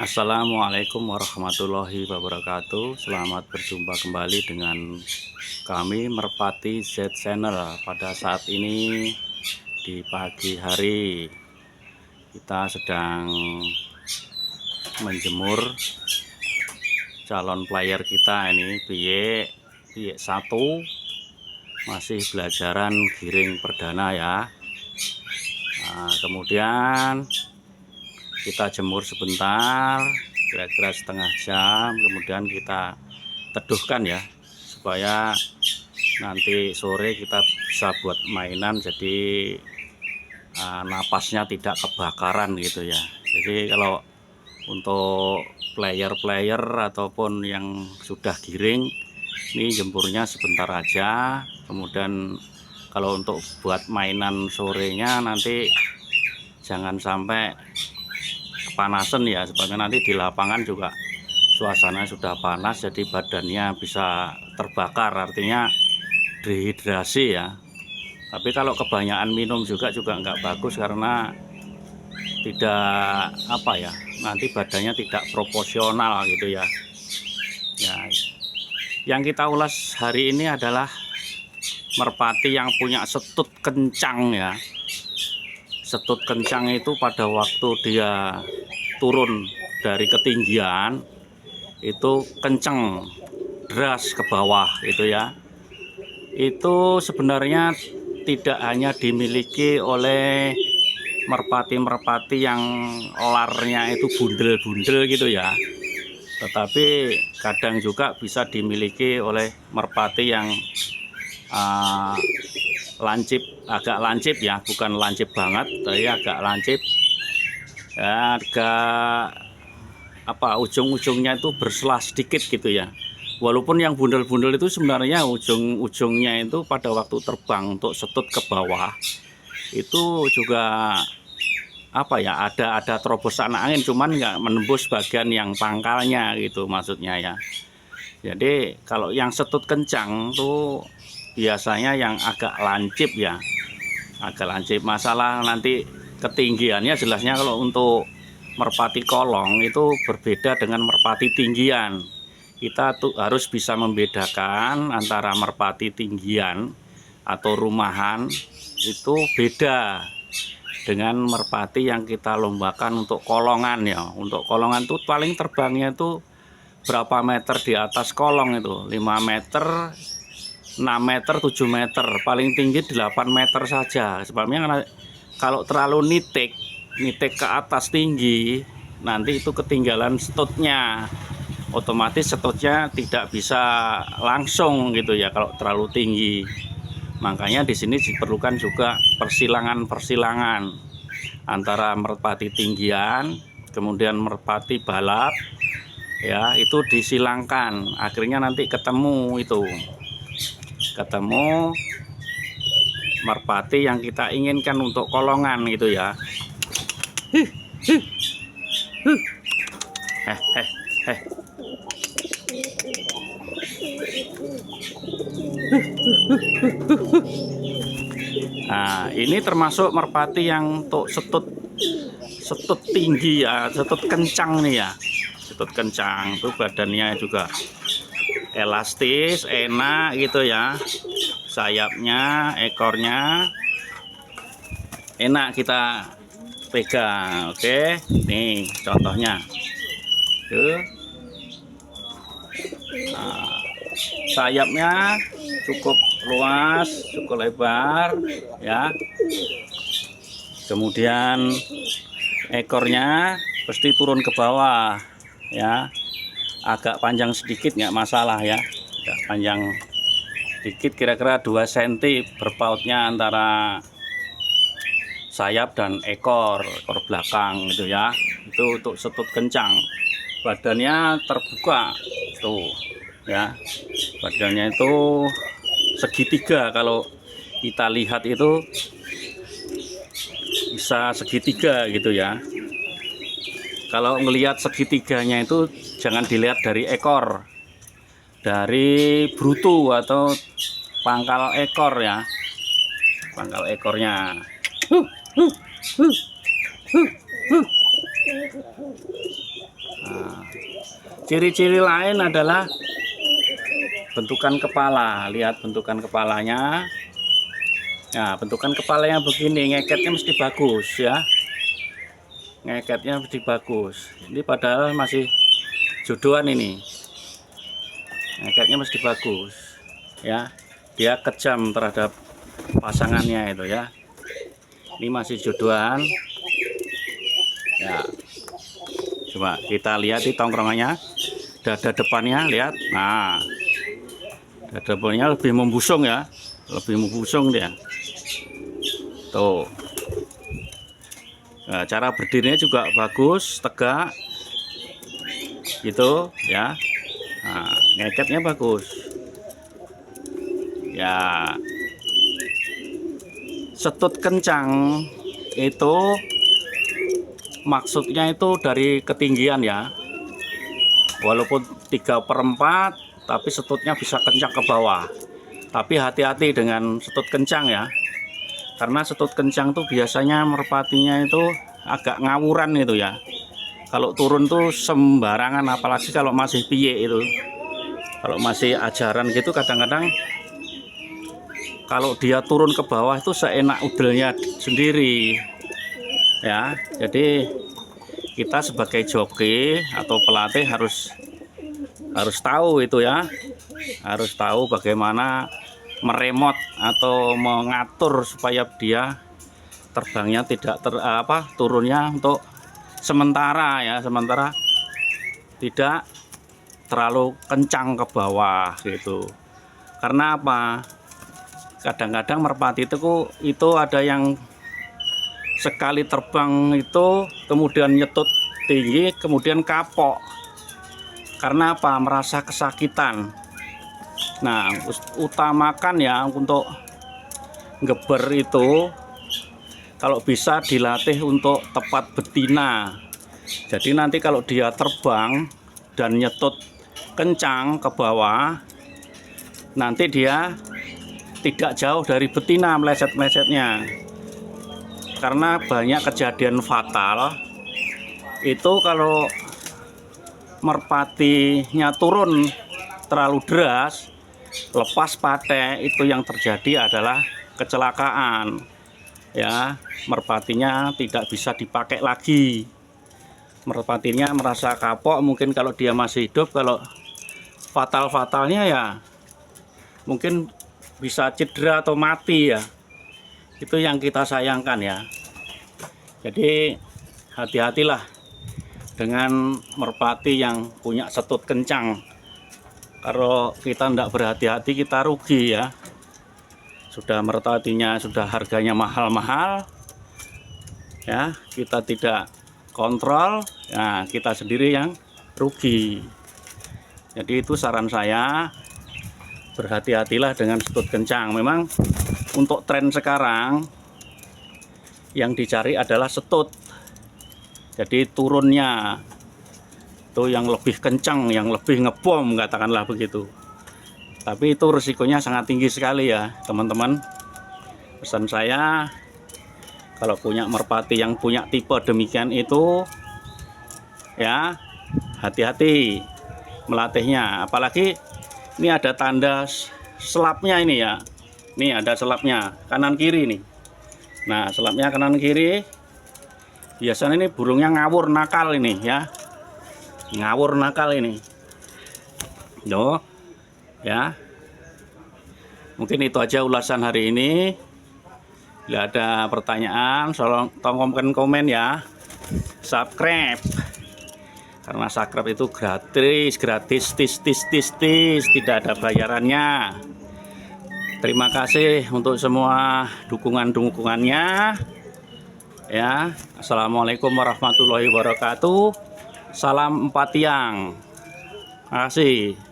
Assalamualaikum warahmatullahi wabarakatuh. Selamat berjumpa kembali dengan kami Merpati Z Channel. Pada saat ini di pagi hari kita sedang menjemur calon player kita ini Piye 1 masih belajaran giring perdana ya. Nah, kemudian kita jemur sebentar, kira-kira setengah jam, kemudian kita teduhkan ya, supaya nanti sore kita bisa buat mainan, jadi napasnya tidak kebakaran gitu ya. Jadi kalau untuk player ataupun yang sudah giring, ini jemurnya sebentar aja. Kemudian kalau untuk buat mainan sorenya nanti jangan sampai kepanasan ya, sebabnya nanti di lapangan juga suasana sudah panas, jadi badannya bisa terbakar, artinya dehidrasi ya. Tapi kalau kebanyakan minum juga nggak bagus, karena tidak nanti badannya tidak proporsional gitu ya. Yang kita ulas hari ini adalah merpati yang punya setut kencang ya. Setut kencang itu pada waktu dia turun dari ketinggian itu kenceng, deras ke bawah gitu ya. Itu sebenarnya tidak hanya dimiliki oleh merpati-merpati yang larnya itu bundel-bundel gitu ya, tetapi kadang juga bisa dimiliki oleh merpati yang agak lancip ya, bukan lancip banget, tapi agak lancip ya, agak ujung-ujungnya itu berselah sedikit gitu ya. Walaupun yang bundel-bundel itu sebenarnya ujung-ujungnya itu pada waktu terbang untuk setut ke bawah itu juga ada terobosan angin, cuman nggak menembus bagian yang pangkalnya gitu maksudnya ya. Jadi kalau yang setut kencang tuh biasanya yang agak lancip ya, agak lancip. Masalah nanti ketinggiannya jelasnya kalau untuk merpati kolong itu berbeda dengan merpati tinggian. Kita tuh harus bisa membedakan antara merpati tinggian atau rumahan itu beda dengan merpati yang kita lombakan untuk kolongan ya. Untuk kolongan tuh paling terbangnya itu berapa meter di atas kolong itu, 5 meter, 6 meter, 7 meter, paling tinggi 8 meter saja. Sebabnya kalau terlalu nitik ke atas tinggi, nanti itu ketinggalan setutnya, otomatis setutnya tidak bisa langsung gitu ya kalau terlalu tinggi. Makanya di sini diperlukan juga persilangan antara merpati tinggian kemudian merpati balap ya, itu disilangkan, akhirnya nanti ketemu merpati yang kita inginkan untuk kolongan gitu ya. Nah, ini termasuk merpati yang untuk setut tinggi ya, setut kencang nih ya. Setut kencang tuh badannya juga elastis, enak gitu ya. Sayapnya, ekornya enak kita pegang. Oke, nih contohnya tuh. Nah, sayapnya cukup luas, cukup lebar ya. Kemudian ekornya pasti turun ke bawah ya, agak panjang sedikit nggak masalah ya, agak panjang sedikit, kira-kira 2 cm berpautnya antara sayap dan ekor belakang gitu ya. Itu untuk setut kencang, badannya terbuka tuh ya, badannya itu segitiga. Kalau kita lihat itu bisa segitiga gitu ya. Kalau ngelihat segitiganya itu jangan dilihat dari ekor, dari brutu atau pangkal ekor ya, pangkal ekornya. Ciri-ciri lain adalah bentukan kepala. Lihat bentukan kepalanya. Nah, bentukan kepalanya begini, ngeketnya mesti bagus ya. Ngeketnya mesti bagus. Ini padahal masih jodohan ini. Ngeketnya mesti bagus ya. Dia kejam terhadap pasangannya itu ya. Ini masih jodohan. Ya. Coba kita lihat di tongkrongannya. Dada depannya lihat. Nah, dada depannya lebih membusung ya. Lebih membusung dia. Tuh. Nah, cara berdirinya juga bagus, tegak. Gitu ya. Nah, ngeketnya bagus. Ya. Setut kencang itu maksudnya itu dari ketinggian ya. Walaupun 3/4 tapi setutnya bisa kencang ke bawah. Tapi hati-hati dengan setut kencang ya. Karena setut kencang tuh biasanya merpatinya itu agak ngawuran itu ya. Kalau turun tuh sembarangan, apalagi kalau masih piye itu. Kalau masih ajaran gitu kadang-kadang kalau dia turun ke bawah itu seenak udelnya sendiri. Ya, jadi kita sebagai joki atau pelatih harus tahu itu ya. Harus tahu bagaimana meremot atau mengatur supaya dia terbangnya tidak turunnya untuk sementara ya, sementara tidak terlalu kencang ke bawah gitu. Karena apa? Kadang-kadang merpati itu ada yang sekali terbang itu kemudian nyetut tinggi kemudian kapok. Karena apa? Merasa kesakitan. Nah, utamakan ya untuk ngeber itu kalau bisa dilatih untuk tepat betina. Jadi nanti kalau dia terbang dan nyetut kencang ke bawah, nanti dia tidak jauh dari betina meleset-melesetnya. Karena banyak kejadian fatal itu kalau merpatinya turun terlalu deras, lepas patek, itu yang terjadi adalah kecelakaan ya. Merpatinya tidak bisa dipakai lagi, merpatinya merasa kapok. Mungkin kalau dia masih hidup, kalau fatalnya ya mungkin bisa cedera atau mati ya. Itu yang kita sayangkan ya. Jadi hati-hatilah dengan merpati yang punya setut kencang. Kalau kita tidak berhati-hati kita rugi ya. Sudah merpatinya sudah harganya mahal-mahal ya, kita tidak kontrol, nah kita sendiri yang rugi. Jadi itu saran saya, berhati-hatilah dengan setut kencang. Memang untuk tren sekarang yang dicari adalah setut, jadi turunnya itu yang lebih kencang, yang lebih ngebom, katakanlah begitu. Tapi itu risikonya sangat tinggi sekali ya teman-teman. Pesan saya, kalau punya merpati yang punya tipe demikian itu ya, hati-hati melatihnya. Apalagi ini ada tanda selapnya ini ya. Ini ada selapnya kanan kiri nih. Nah, selapnya kanan kiri. Biasanya ini burungnya ngawur nakal ini ya. Ngawur nakal ini. Loh. Ya, mungkin itu aja ulasan hari ini. Bila ada pertanyaan, tolong komen ya. Subscribe, karena subscribe itu gratis, tidak ada bayarannya. Terima kasih untuk semua dukungannya. Ya, assalamualaikum warahmatullahi wabarakatuh. Salam Empat Tiang. Terima kasih.